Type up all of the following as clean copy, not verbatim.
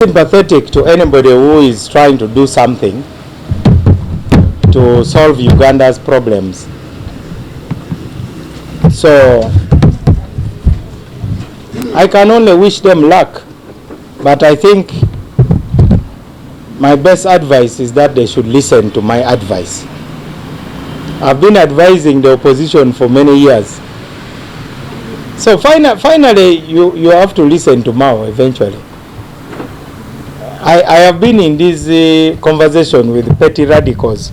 Sympathetic to anybody who is trying to do something to solve Uganda's problems. So I can only wish them luck, but I think my best advice is that they should listen to my advice. I've been advising the opposition for many years. So finally you have to listen to Mao eventually. I have been in this conversation with petty radicals,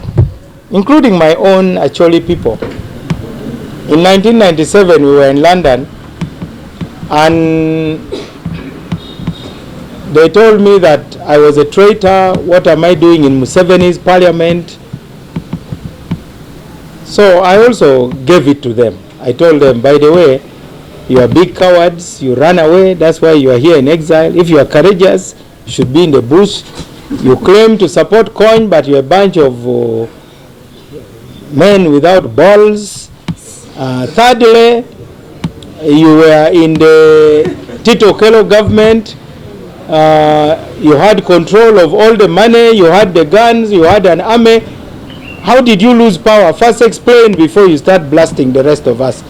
including my own actually people. In 1997 we were in London and they told me that I was a traitor. What am I doing in Museveni's parliament? So I also gave it to them. I told them, by the way, you are big cowards, you ran away, that's why you are here in exile. If you are courageous, you should be in the bush. You claim to support coin, but you're a bunch of men without balls. Thirdly, you were in the Tito Okello government. You had control of all the money, you had the guns, you had an army. How did you lose power? First explain before you start blasting the rest of us.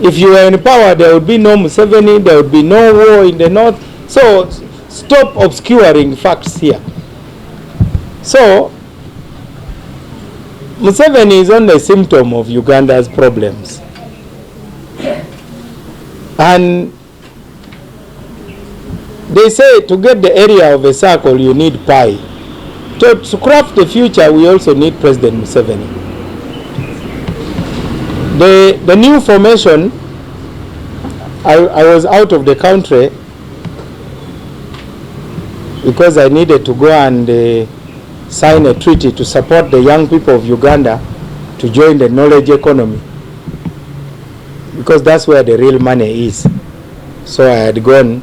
If you were in power, there would be no Museveni, there would be no war in the north. So stop obscuring facts here. So Museveni is only a symptom of Uganda's problems. And they say to get the area of a circle you need pi. To craft the future we also need President Museveni. The new formation, I was out of the country because I needed to go and sign a treaty to support the young people of Uganda to join the knowledge economy, because that's where the real money is. So I had gone,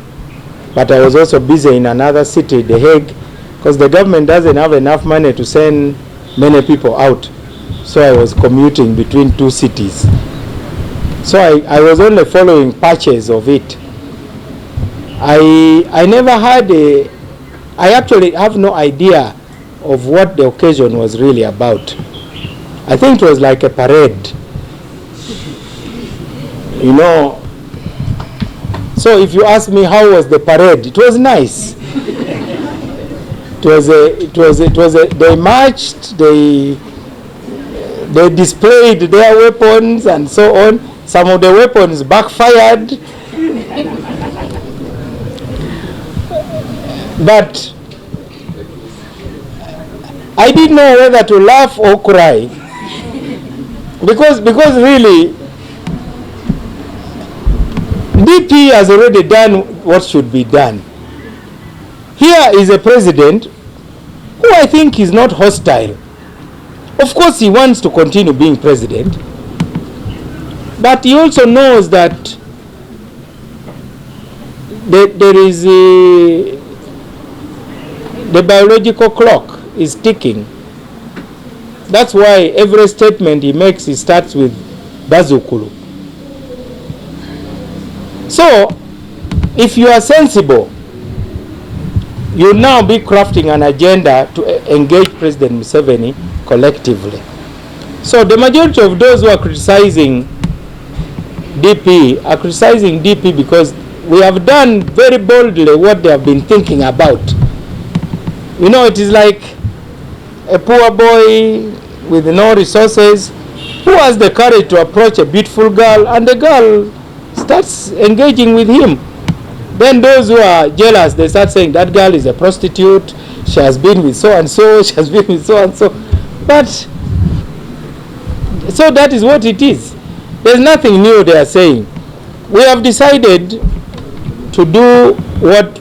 but I was also busy in another city, The Hague, because the government doesn't have enough money to send many people out. So I was commuting between two cities. So I was only following patches of it. I never had I actually have no idea of what the occasion was really about. I think it was like a parade. You know, so if you ask me how was the parade, it was nice. They marched, they displayed their weapons and so on. Some of the weapons backfired. But I didn't know whether to laugh or cry, because really DP has already done what should be done. Here is a president who I think is not hostile. Of course he wants to continue being president, but he also knows that there is the biological clock is ticking. That's why every statement he makes, he starts with Bazukulu. So if you are sensible, you now be crafting an agenda to engage President Museveni collectively. So the majority of those who are criticizing DP are criticizing DP because we have done very boldly what they have been thinking about. You know, it is like a poor boy with no resources who has the courage to approach a beautiful girl, and the girl starts engaging with him. Then those who are jealous, they start saying that girl is a prostitute, she has been with so and so, she has been with so and so. But so that is what it is. There's nothing new they are saying. We have decided to do what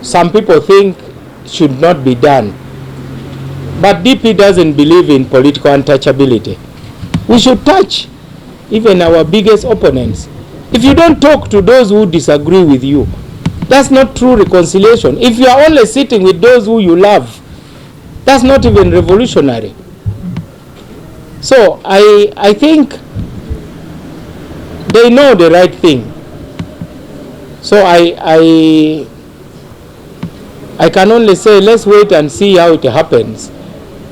some people think should not be done. But DP doesn't believe in political untouchability. We should touch even our biggest opponents. If you don't talk to those who disagree with you, that's not true reconciliation. If you are only sitting with those who you love, that's not even revolutionary. So I think they know the right thing. So I can only say let's wait and see how it happens.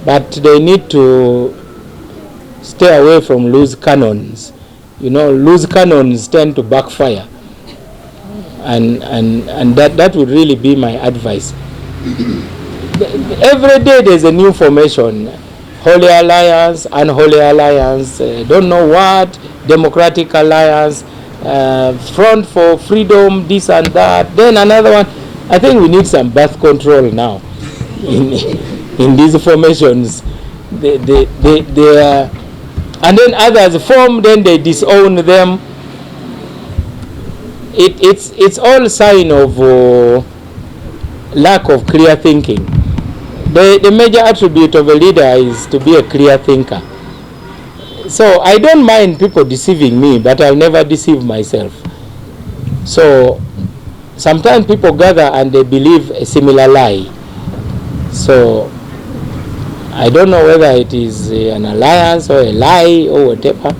But they need to stay away from loose cannons. You know, loose cannons tend to backfire. And that would really be my advice. Every day there's a new formation. Holy Alliance, Unholy Alliance, don't know what, Democratic Alliance, Front for Freedom, this and that. Then another one. I think we need some birth control now in these formations. They and then others form, then they disown them. It's all sign of lack of clear thinking. The major attribute of a leader is to be a clear thinker. So I don't mind people deceiving me, but I'll never deceive myself. So sometimes people gather and they believe a similar lie. So I don't know whether it is an alliance or a lie or whatever.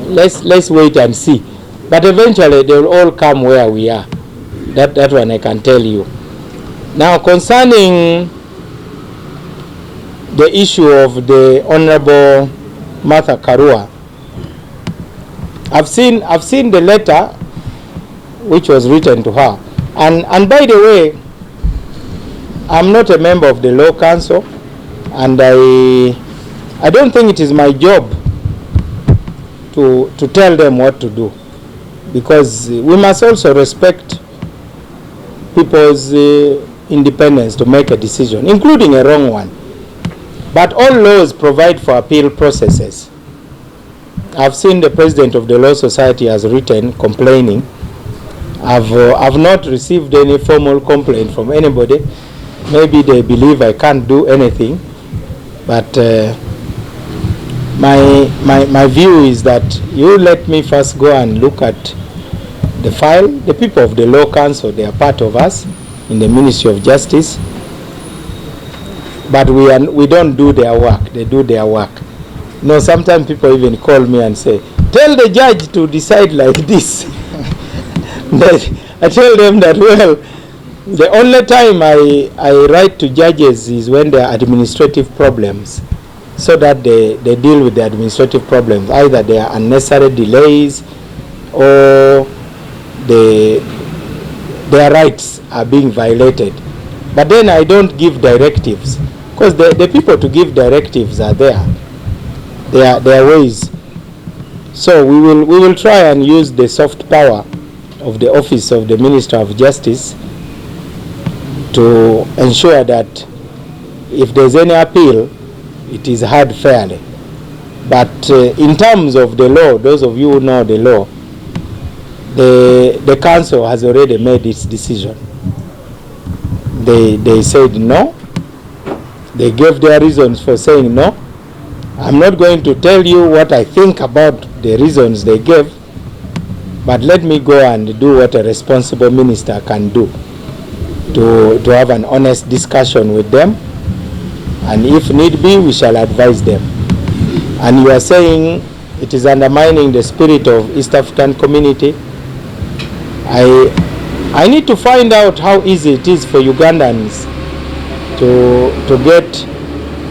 Let's wait and see. But eventually they will all come where we are. That one I can tell you. Now concerning the issue of the Honorable Martha Karua, I've seen the letter which was written to her. And by the way, I'm not a member of the Law Council, and I don't think it is my job to tell them what to do, because we must also respect people's independence to make a decision, including a wrong one. But all laws provide for appeal processes. I've seen the president of the Law Society has written complaining. I've not received any formal complaint from anybody. Maybe they believe I can't do anything, but my view is that you let me first go and look at the file. The people of the Law Council, they are part of us in the Ministry of Justice, but we don't do their work. They do their work. You know, sometimes people even call me and say, tell the judge to decide like this. I tell them that, well, the only time I write to judges is when there are administrative problems, so that they deal with the administrative problems. Either there are unnecessary delays or their rights are being violated. But then I don't give directives, because the people to give directives are there. There are ways. So we will try and use the soft power of the Office of the Minister of Justice to ensure that if there's any appeal, it is heard fairly. But in terms of the law, those of you who know the law, the council has already made its decision. They said no. They gave their reasons for saying no. I'm not going to tell you what I think about the reasons they gave, but let me go and do what a responsible minister can do, to have an honest discussion with them, and if need be, we shall advise them. And you are saying it is undermining the spirit of East African community. I need to find out how easy it is for Ugandans to get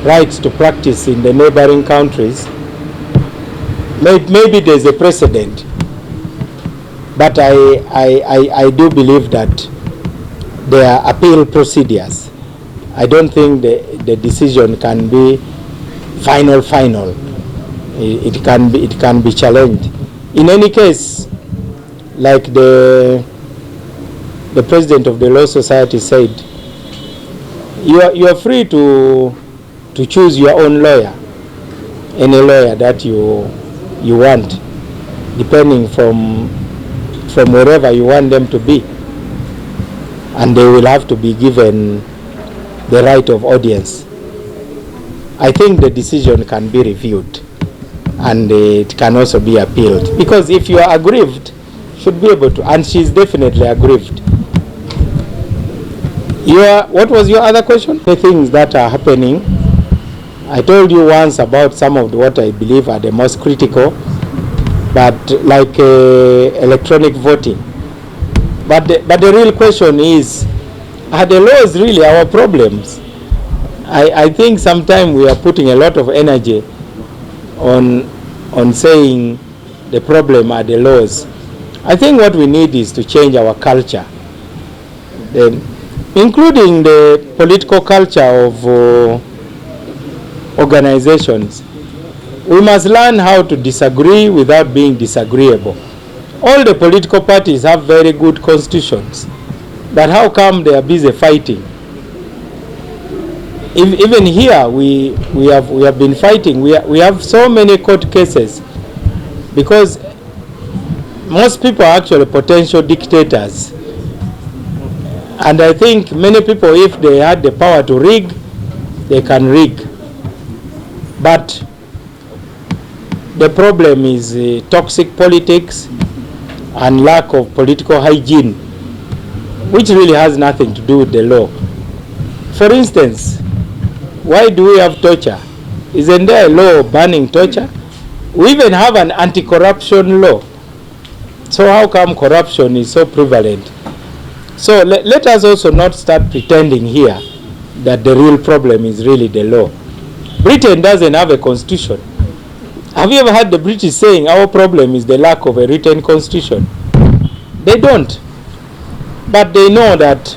rights to practice in the neighboring countries. Maybe there's a precedent, but I do believe that there are appeal procedures. I don't think the decision can be final. It can be challenged. In any case, like the president of the Law Society said, you are free to choose your own lawyer, any lawyer that you want, depending from wherever you want them to be, and they will have to be given the right of audience. I think the decision can be reviewed, and it can also be appealed, because if you are aggrieved, should be able to, and she's definitely aggrieved. What was your other question? The things that are happening, I told you once about some of what I believe are the most critical, but like electronic voting. But the real question is, Are the laws really our problems? I think sometimes we are putting a lot of energy on saying the problem are the laws. I think what we need is to change our culture, including the political culture of organizations. We must learn how to disagree without being disagreeable. All the political parties have very good constitutions, but how come they are busy fighting? Even here we have been fighting. We have so many court cases because most people are actually potential dictators, and I think many people, if they had the power to rig, they can rig. But the problem is toxic politics and lack of political hygiene, which really has nothing to do with the law. For instance, why do we have torture? Isn't there a law banning torture? We even have an anti-corruption law. So how come corruption is so prevalent? So let us also not start pretending here that the real problem is really the law. Britain doesn't have a constitution. Have you ever heard the British saying our problem is the lack of a written constitution? They don't. But they know that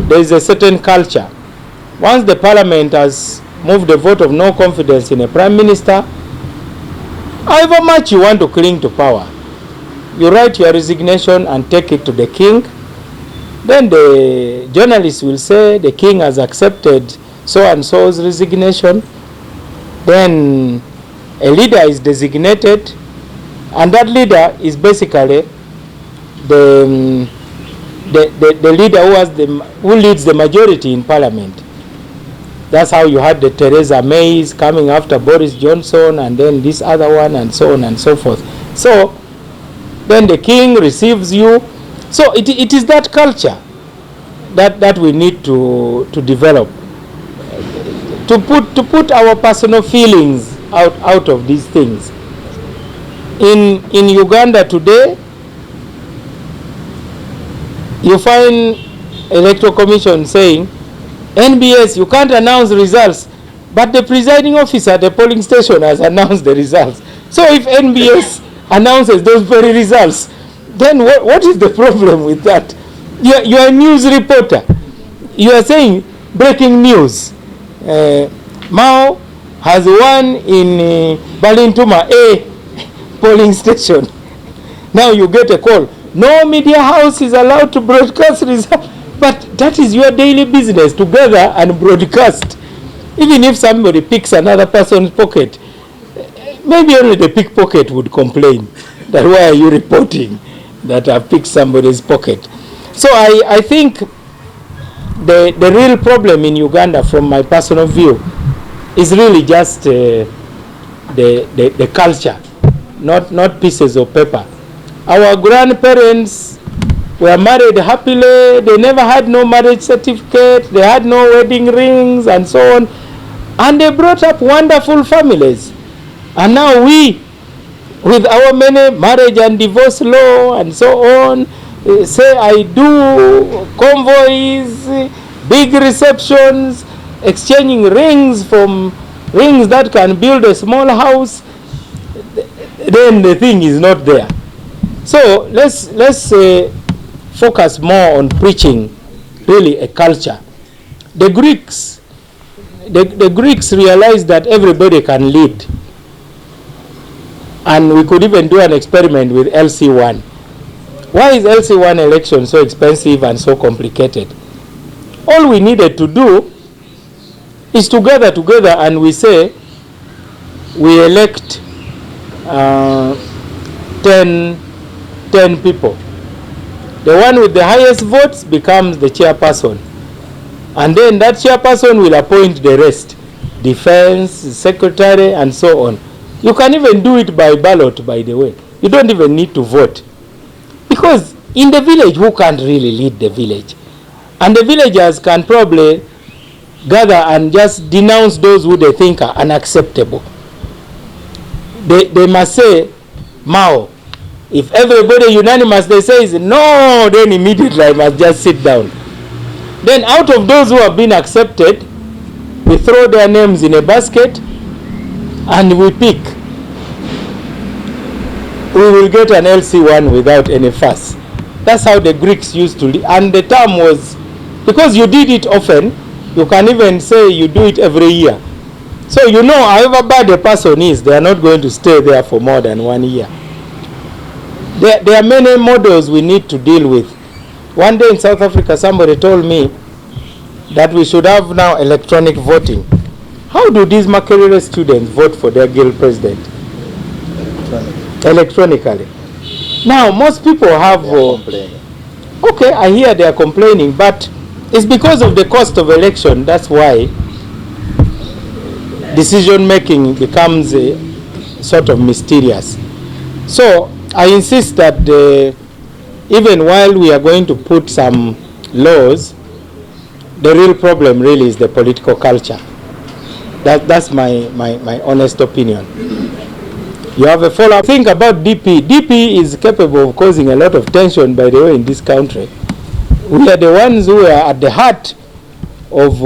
there is a certain culture. Once the parliament has moved a vote of no confidence in a prime minister, however much you want to cling to power, you write your resignation and take it to the king. Then the journalists will say the king has accepted so-and-so's resignation. Then a leader is designated, and that leader is basically the leader who leads the majority in parliament. That's how you had the Theresa Mays coming after Boris Johnson, and then this other one, and so on and so forth. So then the king receives you. So it is that culture that we need to develop, to put our personal feelings out of these things. In Uganda today, you find Electoral Commission saying, NBS, you can't announce results, but the presiding officer at the polling station has announced the results. So if NBS announces those very results, then what is the problem with that? You are a news reporter. You are saying breaking news. Mao has won in Balintuma A polling station. Now you get a call. No media house is allowed to broadcast results. But that is your daily business, to gather and broadcast. Even if somebody picks another person's pocket, maybe only the pickpocket would complain that why are you reporting that I picked somebody's pocket. So I think the real problem in Uganda, from my personal view, is really just the culture, not pieces of paper. Our grandparents were married happily. They never had no marriage certificate. They had no wedding rings and so on. And they brought up wonderful families. And now we, with our many marriage and divorce law and so on, say I do convoys, big receptions, exchanging rings from rings that can build a small house, then the thing is not there. So let's focus more on preaching really a culture. The Greeks realized that everybody can lead. And we could even do an experiment with LC1. Why is LC1 election so expensive and so complicated? All we needed to do is to gather together and we say we elect 10 people. The one with the highest votes becomes the chairperson. And then that chairperson will appoint the rest, defense, secretary, and so on. You can even do it by ballot, by the way. You don't even need to vote. Because in the village, who can't really lead the village? And the villagers can probably gather and just denounce those who they think are unacceptable. They must say, Mao. If everybody unanimously says no, then immediately I must just sit down. Then out of those who have been accepted, we throw their names in a basket and we pick. We will get an LC1 without any fuss. That's how the Greeks used to live. And the term was, because you did it often, you can even say you do it every year. So you know, however bad a person is, they are not going to stay there for more than 1 year. There are many models we need to deal with. One day in South Africa, somebody told me that we should have now electronic voting. How do these Makerere students vote for their guild president? Electronically. Now, most people have... okay, I hear they are complaining, but it's because of the cost of election. That's why decision-making becomes sort of mysterious. So, I insist that even while we are going to put some laws, the real problem really is the political culture. That's my honest opinion. You have a follow-up. Think about DP. DP is capable of causing a lot of tension, by the way, in this country. We are the ones who are at the heart of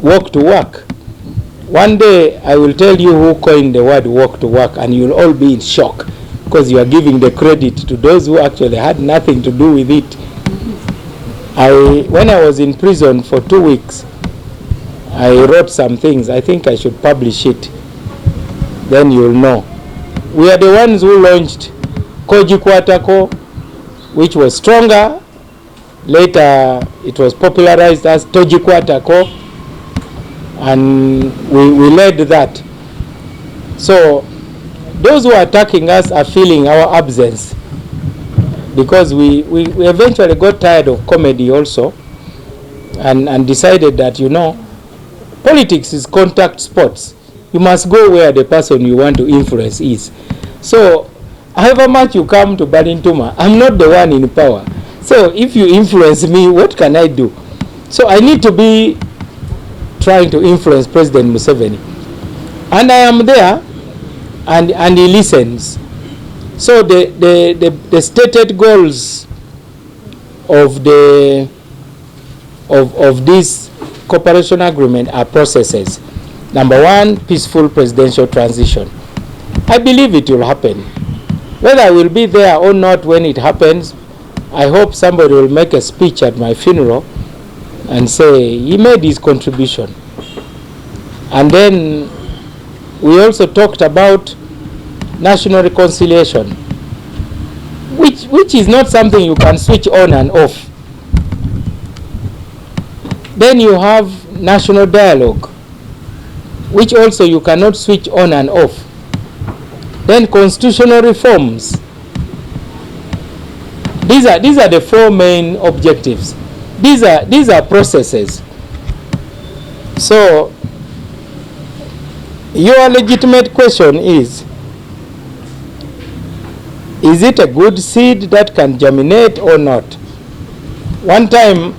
walk to work. One day I will tell you who coined the word walk to work, and you'll all be in shock because you are giving the credit to those who actually had nothing to do with it. When I was in prison for 2 weeks, I wrote some things. I think I should publish it. Then you'll know. We are the ones who launched Kojikwatako, which was stronger. Later, it was popularized as Tojikwatako, and we led that. So, those who are attacking us are feeling our absence, because we eventually got tired of comedy also, and decided that, you know, politics is contact sports. You must go where the person you want to influence is. So, however much you come to Balintuma, I'm not the one in power. So, if you influence me, what can I do? So, I need to be trying to influence President Museveni. And I am there, and he listens. So, the stated goals of this cooperation agreement are processes. Number one, peaceful presidential transition. I believe it will happen. Whether I will be there or not when it happens, I hope somebody will make a speech at my funeral and say he made his contribution. And then we also talked about national reconciliation, which is not something you can switch on and off. Then you have national dialogue, which also you cannot switch on and off. Then constitutional reforms. These are the four main objectives. These are processes. So your legitimate question is it a good seed that can germinate or not? One time,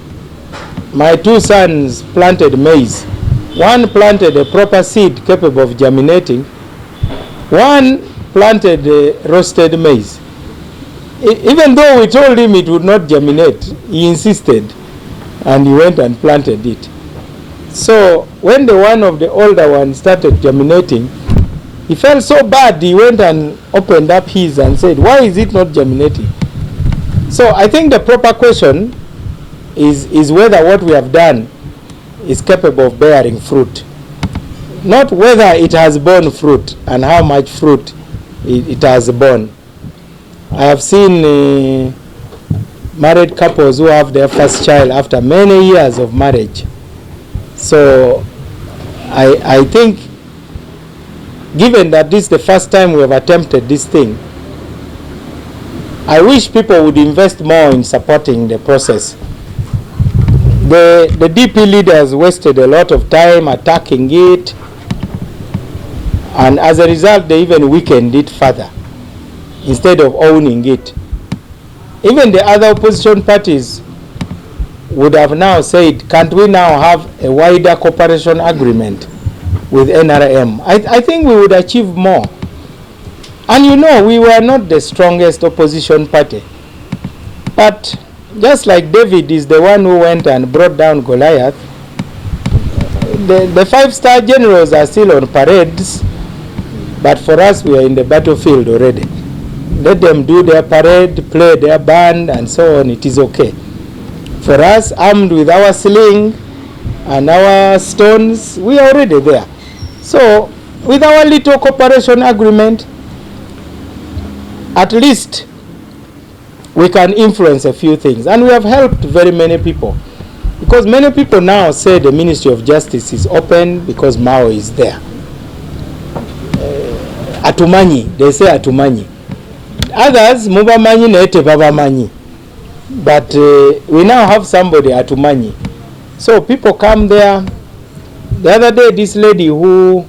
my two sons planted maize. One planted a proper seed capable of germinating. One planted roasted maize. Even though we told him it would not germinate, he insisted, and he went and planted it. So when the one of the older ones started germinating, he felt so bad, he went and opened up his and said, why is it not germinating? So I think the proper question is whether what we have done is capable of bearing fruit. Not whether it has borne fruit and how much fruit it has borne. I have seen married couples who have their first child after many years of marriage. So I think, given that this is the first time we have attempted this thing, I wish people would invest more in supporting the process. The DP leaders wasted a lot of time attacking it, and as a result they even weakened it further instead of owning it. Even the other opposition parties would have now said, can't we now have a wider cooperation agreement with NRM? I think we would achieve more. And you know, we were not the strongest opposition party, but Just like David is the one who went and brought down Goliath, the 5-star generals are still on parades, but for us, we are in the battlefield already. Let them do their parade, play their band, and so on. It is okay. For us, armed with our sling and our stones, we are already there. So, with our little cooperation agreement, at least we can influence a few things. And we have helped very many people. Because many people now say the Ministry of Justice is open because Mao is there. Atumanyi, they say Atumanyi. Others, Mubamanyi nete Babamanyi. But we now have somebody Atumanyi. So people come there. The other day, this lady who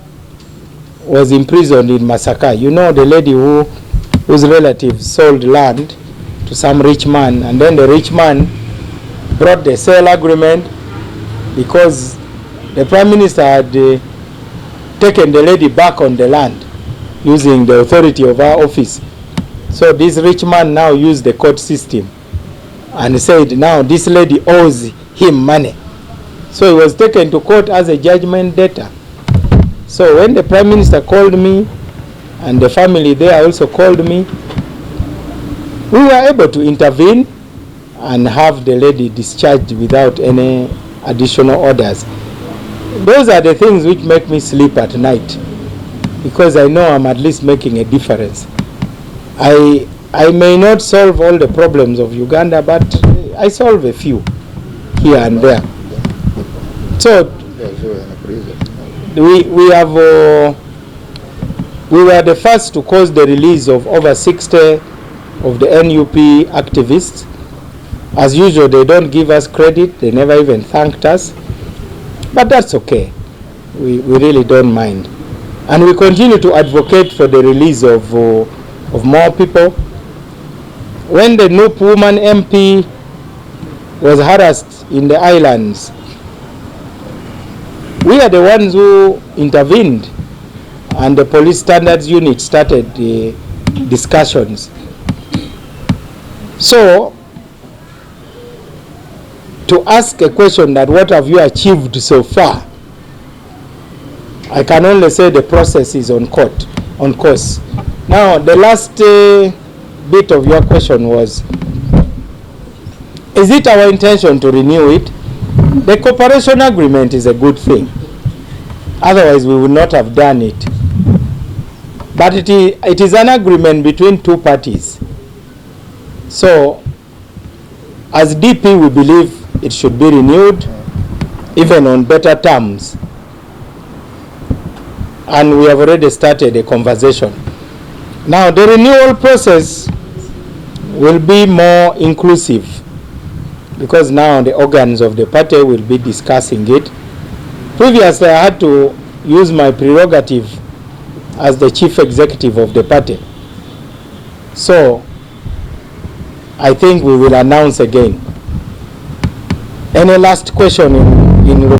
was imprisoned in Masaka, you know, the lady whose relatives sold land to some rich man, and then the rich man brought the sale agreement because the Prime Minister had taken the lady back on the land using the authority of our office. So this rich man now used the court system and said now this lady owes him money. So he was taken to court as a judgment debtor. So when the Prime Minister called me and the family there also called me, we were able to intervene and have the lady discharged without any additional orders. Those are the things which make me sleep at night, because I know I'm at least making a difference. I may not solve all the problems of Uganda, but I solve a few here and there. So we were the first to cause the release of over 60 of the NUP activists. As usual, they don't give us credit. They never even thanked us. But that's okay. We really don't mind. And we continue to advocate for the release of more people. When the Nup woman MP was harassed in the islands, we are the ones who intervened, and the police standards unit started the discussions. So, to ask a question that what have you achieved so far, I can only say the process is on course. Now, the last bit of your question was, is it our intention to renew it? The cooperation agreement is a good thing. Otherwise, we would not have done it. But it is an agreement between two parties. So, as DP, we believe it should be renewed, even on better terms. And we have already started a conversation. Now, the renewal process will be more inclusive, because now the organs of the party will be discussing it. Previously, I had to use my prerogative as the chief executive of the party. So, I think we will announce again. Any last question in